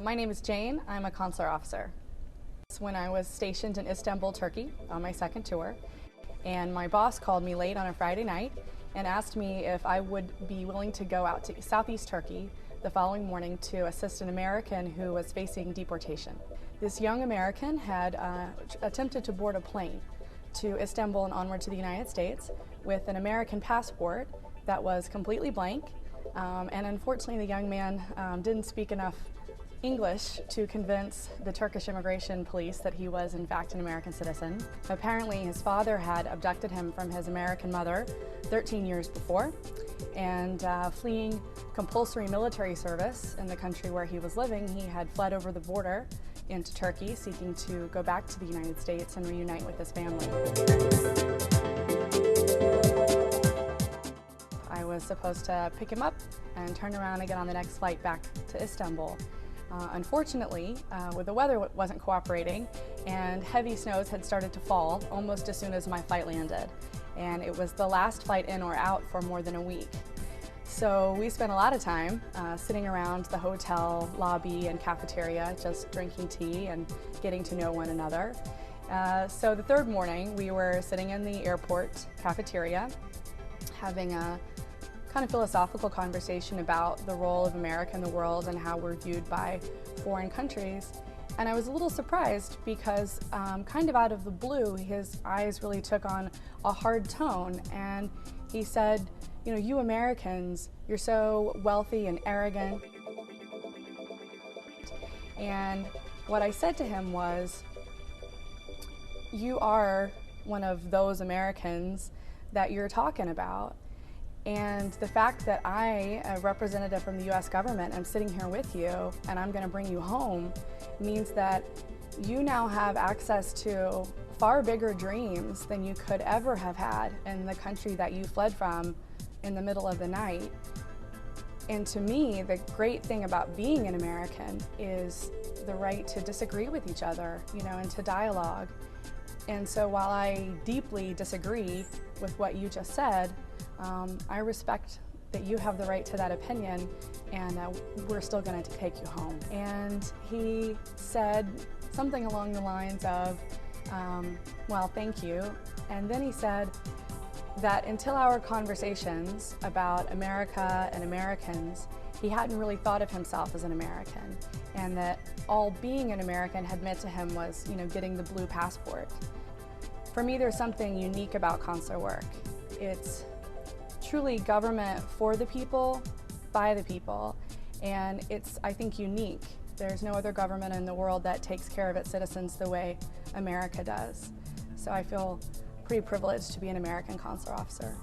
My name is Jane. I'm a consular officer. When I was stationed in Istanbul, Turkey on my second tour, and my boss called me late on a Friday night and asked me if I would be willing to go out to southeast Turkey the following morning to assist an American who was facing deportation. This young American had attempted to board a plane to Istanbul and onward to the United States with an American passport that was completely blank, and unfortunately the young man didn't speak enough English to convince the Turkish immigration police that he was in fact an American citizen. Apparently his father had abducted him from his American mother 13 years before, and fleeing compulsory military service in the country where he was living, he had fled over the border into Turkey seeking to go back to the United States and reunite with his family. I was supposed to pick him up and turn around and get on the next flight back to Istanbul. Unfortunately, the weather wasn't cooperating, and heavy snows had started to fall almost as soon as my flight landed. And it was the last flight in or out for more than a week. So we spent a lot of time sitting around the hotel lobby and cafeteria, just drinking tea and getting to know one another. So the third morning, we were sitting in the airport cafeteria, having a kind of philosophical conversation about the role of America in the world and how we're viewed by foreign countries. And I was a little surprised because kind of out of the blue, his eyes really took on a hard tone, and he said, you know, you Americans, you're so wealthy and arrogant. And what I said to him was, you are one of those Americans that you're talking about. And the fact that I, a representative from the US government, am sitting here with you and I'm going to bring you home means that you now have access to far bigger dreams than you could ever have had in the country that you fled from in the middle of the night. And to me, the great thing about being an American is the right to disagree with each other, you know, and to dialogue. And so while I deeply disagree with what you just said, I respect that you have the right to that opinion, and we're still going to take you home. And he said something along the lines of, well, thank you. And then he said that until our conversations about America and Americans, he hadn't really thought of himself as an American, and that all being an American had meant to him was, you know, getting the blue passport. For me, there's something unique about consular work. It's truly government for the people, by the people, and it's, I think, unique. There's no other government in the world that takes care of its citizens the way America does. So I feel pretty privileged to be an American consular officer.